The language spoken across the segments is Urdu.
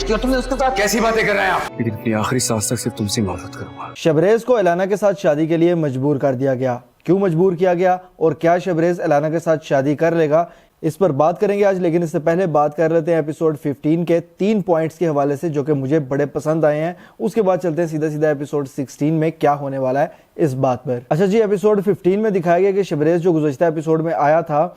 کیا تم نے اس کے ساتھ کیسی باتیں کر رہے ہیں آپ؟ لیکن اپنی آخری سانس تک صرف تم سے محبت کروں گا۔ شبریز کو الینا کے ساتھ شادی کے لیے مجبور کر دیا گیا۔ کیوں مجبور کیا گیا اور کیا شبریز الینا کے ساتھ شادی کر لے گا، اس پر بات کریں گے آج، لیکن اس سے پہلے بات کر لیتے ہیں ایپیسوڈ 15 کے 3 پوائنٹس کے حوالے سے جو کہ مجھے بڑے پسند آئے ہیں۔ اس کے بعد چلتے ہیں سیدھا ایپیسوڈ 16 میں کیا ہونے والا ہے اس بات پر۔ اچھا جی، ایپیسوڈ 15 میں دکھایا گیا کہ شبریز جو گزشتہ ایپیسوڈ میں آیا تھا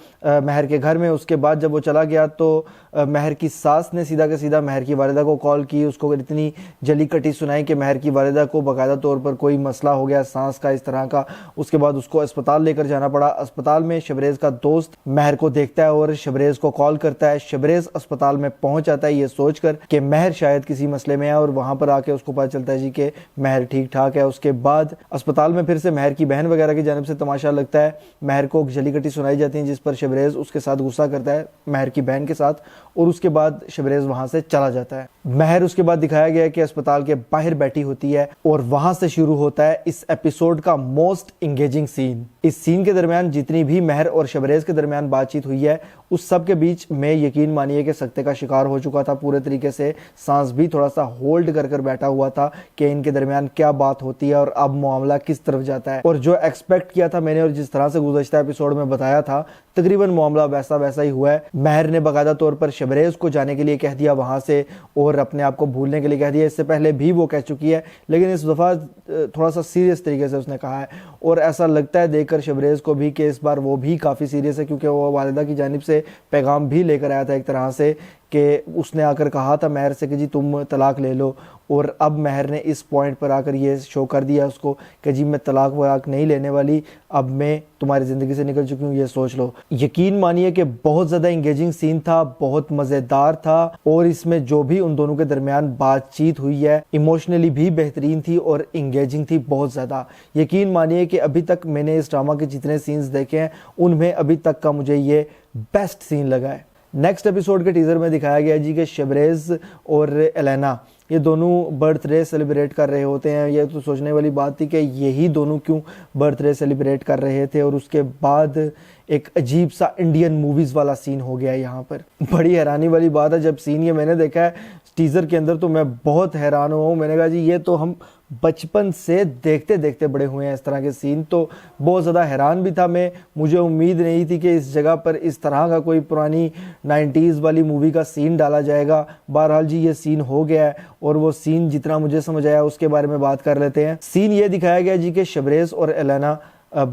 مہر کے گھر میں، اس کے بعد جب وہ چلا گیا تو مہر کی ساس نے سیدھا کے سیدھا مہر کی والدہ کو کال کی، اس کو اتنی جلی کٹی سنائی کہ مہر کی والدہ کو باقاعدہ طور پر کوئی مسئلہ ہو گیا سانس کا اس طرح کا۔ اس کے بعد اس کو اسپتال لے کر جانا پڑا۔ اسپتال میں شبریز کا دوست مہر کو دیکھتا ہے اور شبریز کو کال کرتا ہے۔ شبریز اسپتال میں پہنچ جاتا ہے یہ سوچ کر کہ مہر شاید کسی مسئلے میں ہے، اور وہاں پر آ کے اس کو پتہ چلتا ہے جی کہ مہر ٹھیک ٹھاک ہے۔ اس کے بعد اسپتال میں پھر سے مہر کی بہن وغیرہ کی جانب سے تماشا لگتا ہے، مہر کو جلی کٹی سنائی جاتی ہیں جس پر شبریز اس کے ساتھ غصہ کرتا ہے مہر کی بہن کے ساتھ، اور اس کے بعد شبریز وہاں سے چلا جاتا ہے۔ مہر اس کے بعد دکھایا گیا ہے کہ اسپتال کے باہر بیٹھی ہوتی ہے، اور وہاں سے شروع ہوتا ہے اس ایپیسوڈ کا موسٹ انگیجنگ سین۔ اس سین کے درمیان جتنی بھی مہر اور شبریز کے درمیان بات چیت ہوئی ہے اس سب کے بیچ میں یقین مانیے کہ سکتے کا شکار ہو چکا تھا پورے طریقے سے۔ سانس بھی تھوڑا سا ہولڈ کر بیٹھا ہوا تھا کہ ان کے درمیان کیا بات ہوتی ہے اور اب معاملہ کس طرف جاتا ہے۔ اور جو ایکسپیکٹ کیا تھا میں نے اور جس طرح سے گزشتہ ایپیسوڈ میں بتایا تھا تقریباً معاملہ ویسا ہی ہوا ہے۔ مہر نے باقاعدہ طور پر شبریز کو جانے کے لیے کہہ دیا وہاں سے، اور اپنے آپ کو بھولنے کے لیے کہہ دیا۔ اس سے پہلے بھی وہ کہہ چکی ہے لیکن اس دفعہ تھوڑا سا سیریس طریقے سے اس نے کہا ہے، اور ایسا لگتا ہے دیکھ کر شبریز کو بھی کہ اس بار وہ بھی کافی سیریس ہے، کیونکہ وہ والدہ کی جانب سے پیغام بھی لے کر آیا تھا ایک طرح سے کہ اس نے آ کر کہا تھا مہر سے کہ جی تم طلاق لے لو، اور اب مہر نے اس پوائنٹ پر آ کر یہ شو کر دیا اس کو کہ جی میں طلاق نہیں لینے والی، اب میں تمہاری زندگی سے نکل چکی ہوں، یہ سوچ لو۔ یقین مانیے کہ بہت زیادہ انگیجنگ سین تھا، بہت مزیدار تھا، اور اس میں جو بھی ان دونوں کے درمیان بات چیت ہوئی ہے ایموشنلی بھی بہترین تھی اور انگیجنگ تھی بہت زیادہ۔ یقین مانیے کہ ابھی تک میں نے اس ڈرامہ کے جتنے سینز دیکھے ہیں ان میں ابھی تک کا مجھے یہ بیسٹ سین لگا ہے۔ نیکسٹ ایپیسوڈ کے ٹیزر میں دکھایا گیا جی کہ شبریز اور الینا یہ دونوں برتھ ڈے سیلیبریٹ کر رہے ہوتے ہیں۔ یہ تو سوچنے والی بات تھی کہ یہی دونوں کیوں برتھ ڈے سیلیبریٹ کر رہے تھے، اور اس کے بعد ایک عجیب سا انڈین موویز والا سین ہو گیا یہاں پر۔ بڑی حیرانی والی بات ہے، جب سین یہ میں نے دیکھا ہے ٹیزر کے اندر تو میں بہت حیران ہوا ہوں۔ میں نے کہا جی یہ تو ہم بچپن سے دیکھتے بڑے ہوئے ہیں اس طرح کے سین، تو بہت زیادہ حیران بھی تھا میں۔ مجھے امید نہیں تھی کہ اس جگہ پر اس طرح کا کوئی پرانی 90s والی مووی کا سین ڈالا جائے گا۔ بہرحال جی یہ سین ہو گیا ہے، اور وہ سین جتنا مجھے سمجھ آیا اس کے بارے میں بات کر لیتے ہیں۔ سین یہ دکھایا گیا جی کہ شبریز اور الینا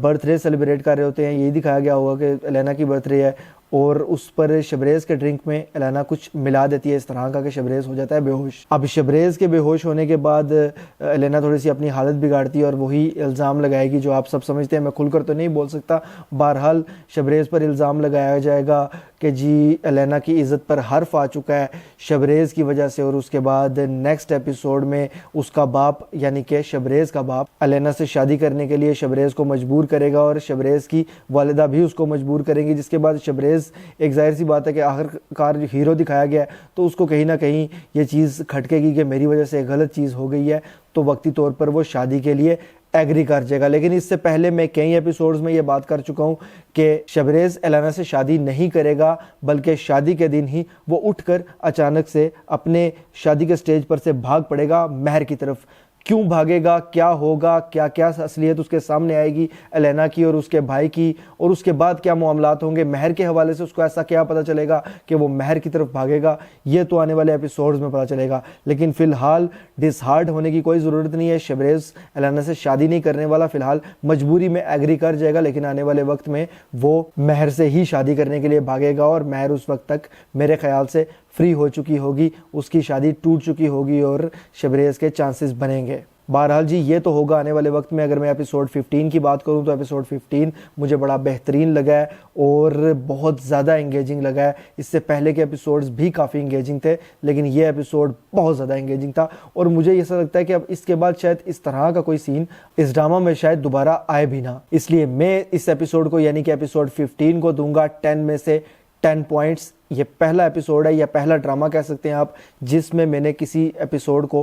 برتھ ڈے سیلیبریٹ کر رہے ہوتے ہیں۔ یہی دکھایا گیا ہوگا کہ الینا کی برتھ ڈے ہے، اور اس پر شبریز کے ڈرنک میں الینا کچھ ملا دیتی ہے اس طرح کا کہ شبریز ہو جاتا ہے بے ہوش۔ اب شبریز کے بے ہوش ہونے کے بعد الینا تھوڑی سی اپنی حالت بگاڑتی ہے اور وہی الزام لگائے گی جو آپ سب سمجھتے ہیں، میں کھل کر تو نہیں بول سکتا۔ بہرحال شبریز پر الزام لگایا جائے گا کہ جی الینا کی عزت پر حرف آ چکا ہے شبریز کی وجہ سے، اور اس کے بعد نیکسٹ ایپیسوڈ میں اس کا باپ یعنی کہ شبریز کا باپ الینا سے شادی کرنے کے لیے شبریز کو مجبور کرے گا، اور شبریز کی والدہ بھی اس کو مجبور کریں گی، جس کے بعد شبریز ایک ظاہر سی بات ہے کہ آخر کار ہیرو دکھایا گیا ہے تو اس کو کہیں نہ کہیں یہ چیز کھٹکے گی کہ میری وجہ سے غلط چیز ہو گئی ہے، تو وقتی طور پر وہ شادی کے لیے ایگری کر جائے گا۔ لیکن اس سے پہلے میں کئی ایپیسوڈز میں یہ بات کر چکا ہوں کہ شبریز الینا سے شادی نہیں کرے گا، بلکہ شادی کے دن ہی وہ اٹھ کر اچانک سے اپنے شادی کے سٹیج پر سے بھاگ پڑے گا مہر کی طرف۔ کیوں بھاگے گا، کیا ہوگا، کیا اصلیت اس کے سامنے آئے گی الینا کی اور اس کے بھائی کی، اور اس کے بعد کیا معاملات ہوں گے مہر کے حوالے سے، اس کو ایسا کیا پتہ چلے گا کہ وہ مہر کی طرف بھاگے گا، یہ تو آنے والے ایپیسوڈز میں پتہ چلے گا۔ لیکن فی الحال ڈس ہارڈ ہونے کی کوئی ضرورت نہیں ہے، شبریز الینا سے شادی نہیں کرنے والا، فی الحال مجبوری میں ایگری کر جائے گا، لیکن آنے والے وقت میں وہ مہر سے ہی شادی کرنے کے لیے بھاگے گا، اور مہر اس وقت تک میرے خیال سے فری ہو چکی ہوگی، اس کی شادی ٹوٹ چکی ہوگی اور شبریز کے چانسز بنیں گے۔ بہرحال جی یہ تو ہوگا آنے والے وقت میں۔ اگر میں ایپیسوڈ 15 کی بات کروں تو ایپیسوڈ 15 مجھے بڑا بہترین لگا ہے اور بہت زیادہ انگیجنگ لگا ہے۔ اس سے پہلے کے ایپیسوڈز بھی کافی انگیجنگ تھے، لیکن یہ ایپیسوڈ بہت زیادہ انگیجنگ تھا، اور مجھے ایسا لگتا ہے کہ اب اس کے بعد شاید اس طرح کا کوئی سین اس ڈرامہ میں شاید دوبارہ آئے بھی نہ۔ اس لیے میں اس ایپیسوڈ کو یعنی کہ ایپیسوڈ 15 کو دوں گا 10 میں سے 10 پوائنٹس۔ یہ پہلا ایپیسوڈ ہے یا پہلا ڈرامہ کہہ سکتے ہیں آپ جس میں نے کسی ایپیسوڈ کو